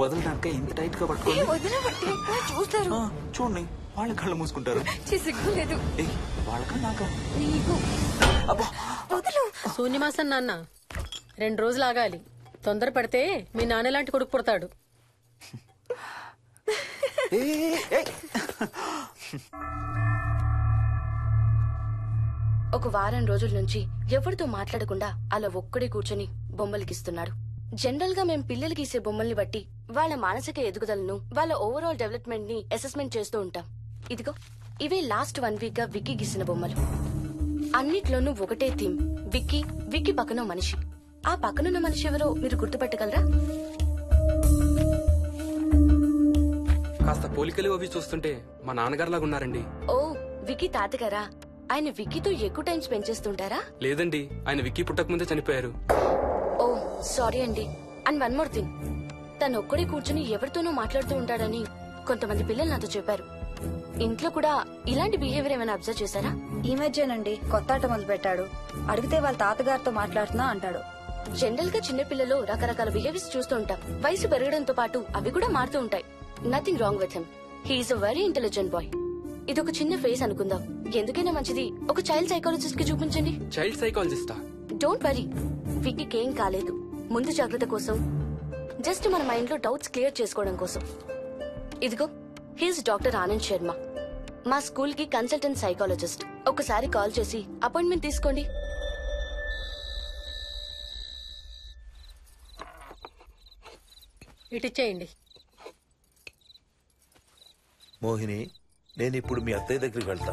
వదలడానిక ఇంత టైట్ గా పట్టుకోండి. చూస్తారు. చూడండి, వాళ్ళ కళ్ళు మూసుకుంటారు. సిగ్గులేదు. వాళ్ళకా నాకా? శూన్యమాసం నాన్న 2 రోజులు ఆగాలి. తొందర పడితే మీ నాన్న లాంటి కొడుకు పుడతాడు. ఒక వారం రోజుల నుంచి ఎవరితో మాట్లాడకుండా అలా ఒక్కడే కూర్చొని బొమ్మలు గీస్తున్నాడు. జనరల్ గా మేం పిల్లలు గీసే బొమ్మల్ని బట్టి వాళ్ళ మానసిక ఎదుగుదలను, వాళ్ళ ఓవరాల్ డెవలప్మెంట్ ని అసెస్మెంట్ చేస్తూ ఉంటాం. ఇదిగో ఇవే లాస్ట్ 1 వీక్ గా విక్కీ గీసిన బొమ్మలు. అన్నిట్లోనూ ఒకటే థీమ్, విక్కీ, విక్కీ పక్కన మనిషి. ఆ పక్కనున్న మనిషి ఎవరో మీరు గుర్తుపట్టగలరా? కాస్త పోలికలు అవి చూస్తుంటే మా నాన్నగారులాగా ఉన్నారండి. ఓ, విక్కీ తాతగారా? ఆయన విక్కీతో ఎక్కువ టైం స్పెండ్ చేస్తుంటారా? లేదండి, ఆయన విక్కీ పుట్టక ముందే చనిపోయారు. ఓ సారీ అండి. అండ్ 1 మోర్ థింగ్, తను ఒక్కడే కూర్చుని ఎవరితోనూ మాట్లాడుతూ ఉంటాడని కొంతమంది పిల్లలు నాతో చెప్పారు. ఇంట్లో కూడా ఇలాంటి బిహేవియర్ ఏమైనా అబ్జర్వ్ చేశారా? ఈ మధ్యనండి కొత్త ఆట మొదలు పెట్టాడు. అడిగితే వాళ్ళ తాతగారితో మాట్లాడుతున్నా అంటాడు. జనరల్ గా చిన్న పిల్లలు రకరకాల బిహేవియర్స్ చూస్తూ ఉంటాం. వయసు పెరగడంతో పాటు అవి కూడా మారుతూ ఉంటాయి. Nothing wrong with him. He's a very intelligent boy. ఇది ఒక చిన్న ఫేస్ అనుకుందాం. ఎందుకైనా మంచిది ఒక చైల్డ్ సైకాలజిస్ట్ కి చూపించండి. చైల్డ్ సైకాలజిస్టా? డోంట్ వరీ, విక్కీకి ఏం కాలేదు. ముందు జాగ్రత్త కోసం, జస్ట్ మన మైండ్ లో డౌట్స్ క్లియర్ చేసుకోవడం కోసం. ఇదిగో, హీస్ డాక్టర్ ఆనంద్ శర్మ, మా స్కూల్ కి కన్సల్టెంట్ సైకాలజిస్ట్. ఒకసారి కాల్ చేసి అపాయింట్మెంట్ తీసుకోండి. ఇటిచ్చేయండి. మోహిని, నేను ఇప్పుడు మీ అత్తయ్య దగ్గరికి వెళ్తా.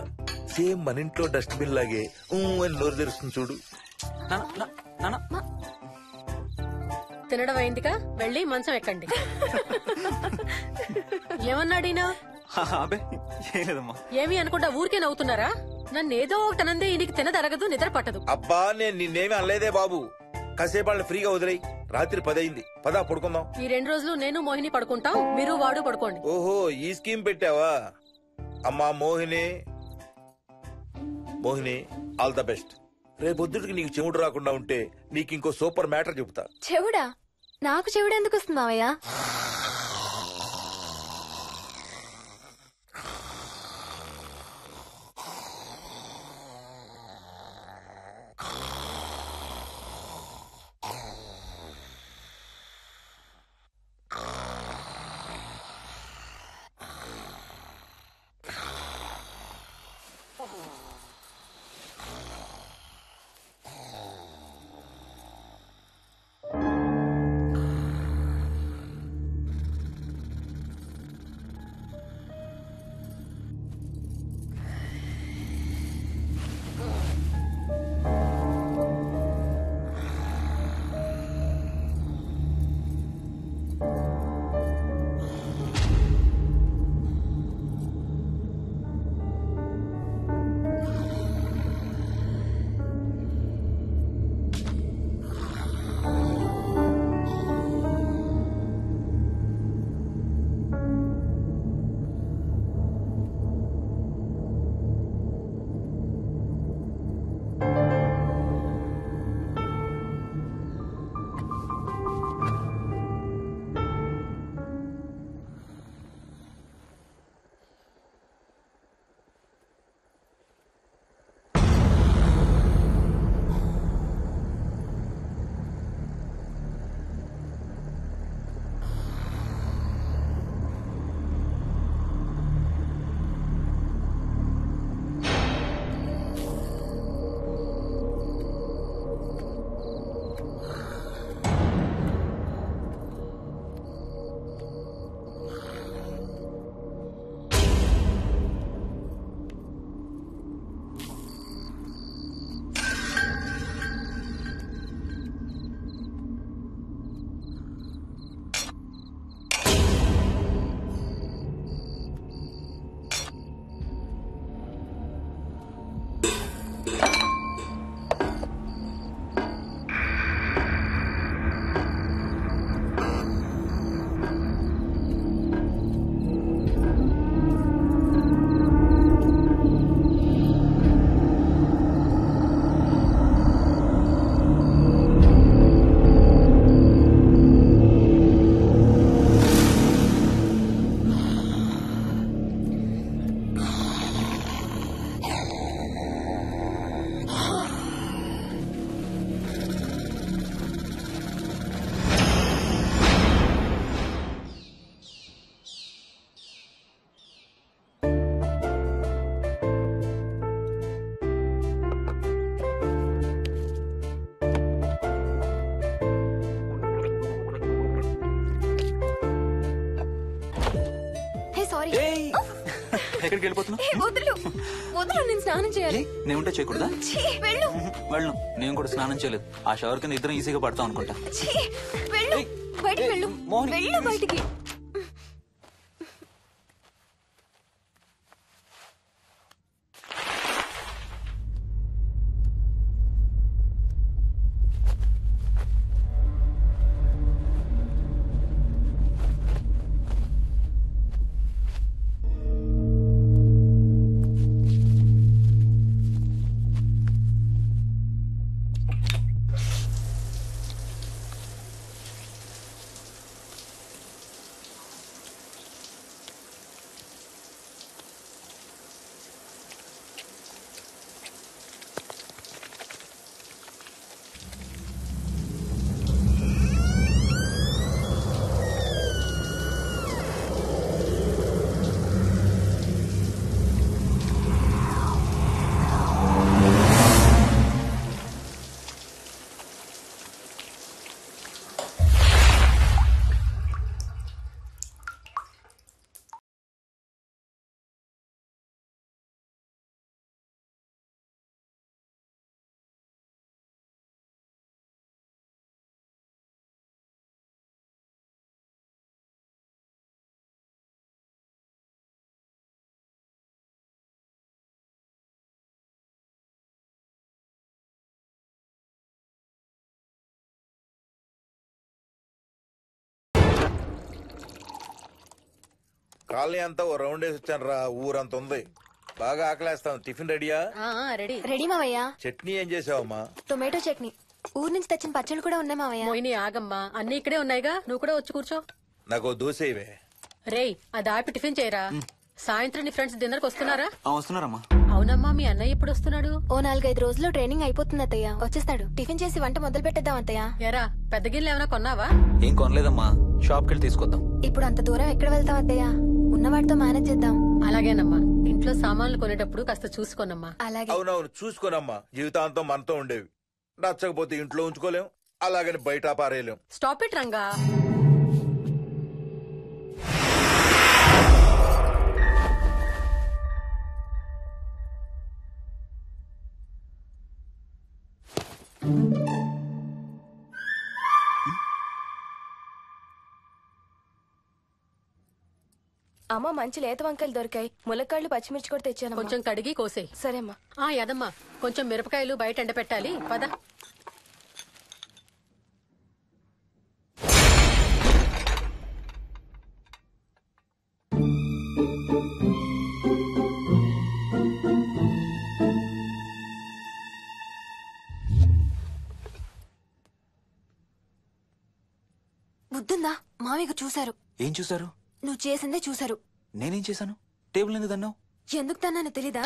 సేమ్ మన ఇంట్లో డస్ట్బిన్ లాగే అని నోరు తెరుస్తుంది చూడు. తినడం అయిందిగా, వెళ్ళి మంచం ఎక్కండి. ఏమన్నాడీనా? ఏమి అనుకుంటా ఊరికే నవ్వుతున్నారా? నన్నేదో ఒకటి అనందే ఈయనకి తినదరగదు, నిద్ర పట్టదు. అబ్బా, నేను నిన్నేమి అనలేదే బాబు. కాసేపు వాళ్ళని ఫ్రీగా వదిలేయి. రాత్రి 10 అయింది, పదా పడుకుందాం. ఈ 2 రోజులు నేను మోహిని పడుకుంటాం, మీరు వాడు పడుకోండి. ఓహో, ఈ స్కీమ్ పెట్టావా? అమ్మా Mohini, Mohini, all the best. రేపొద్దుటికి నీకు చెవుడు రాకుండా ఉంటే నీకు ఇంకో సూపర్ మ్యాటర్ చెబుతా. చెవుడా? నాకు చెవుడు ఎందుకు వస్తుంది మావయ్య? ఎక్కడికి వెళ్ళిపోతున్నావు? వదులు వదులు, నేను స్నానం చేయాలి. నేను ఉంటే చేయకూడదా? వెళ్ళు వెళ్ళు. నేను కూడా స్నానం చేయలేదు. ఆ షవర్ కింద ఇద్దరం ఈజీగా పడతాం అనుకుంటా. వెళ్ళు, బయటికి వెళ్ళు, మోహిని. వెళ్ళు బయటికి. కాలనీ అంతా ఓ రౌండ్ వేసి వచ్చాను రా. ఊరంత ఉంది. బాగా ఆకలేస్తాం. టిఫిన్ రెడీయా? రెడీ. రెడీ మావయ్య. చట్నీ ఏం చేసావమ్మా? టొమాటో చట్నీ. ఊరు నుంచి తెచ్చిన పచ్చళ్ళు కూడా ఉన్నాయి మావయ్య. మోహిని ఆగమ్మా, అన్ని ఇక్కడే ఉన్నాయిగా, నువ్వు కూడా వచ్చి కూర్చో. నాకు దోశ ఇవే. రేయ్, అది ఆపి టిఫిన్ చేయరా. సాయంత్రం నీ ఫ్రెండ్స్ డిన్నర్ కి వస్తున్నారా? వస్తున్నారమ్మా. అవునమ్మా, మీ అన్నయ్య ఎప్పుడు వస్తున్నాడు? ఓ 4-5 రోజుల్లో ట్రైనింగ్ అయిపోతుంది అత్తయ్య, వచ్చేస్తాడు. టిఫిన్ చేసి వంట మొదలు పెట్టేద్దాం అత్తయ్య. ఎరా, పెద్ద గిన్నెలు ఏమైనా కొన్నావా? ఏం కొనలేదమ్మా. షాప్కి వెళ్ళి తీసుకొద్దాం. ఇప్పుడు అంత దూరం ఎక్కడ వెళ్తాం అత్తయ్య? ఉన్న వాటితో మేనేజ్ చేద్దాం. అలాగేనమ్మా, ఇంట్లో సామాన్లు కొనేటప్పుడు కాస్త చూసుకోనమ్మా. అలాగే. అవునవును, చూసుకోనమ్మా. జీవితాంతం మనతో ఉండేవి. నచ్చకపోతే ఇంట్లో ఉంచుకోలేం, అలాగని బయట పారేయలేం. Stop it Ranga. అమ్మ, మంచి లేత వంకాయలు దొరికాయి. ములక్కాళ్ళు, పచ్చిమిర్చి కూడా తెచ్చాను. కొంచెం కడిగి కోసేయ్. సరేమ్మా. యదమ్మా, కొంచెం మిరపకాయలు బయట ఎండపెట్టాలి, పద. బుద్ధుందా? మామయ్య చూశారు. ఏం చూసారు? నువ్వు చేసిందే చూశారు. నేనేం చేశాను? టేబుల్ ఎందుకు అన్నావు? ఎందుకు తన్నాను తెలీదా?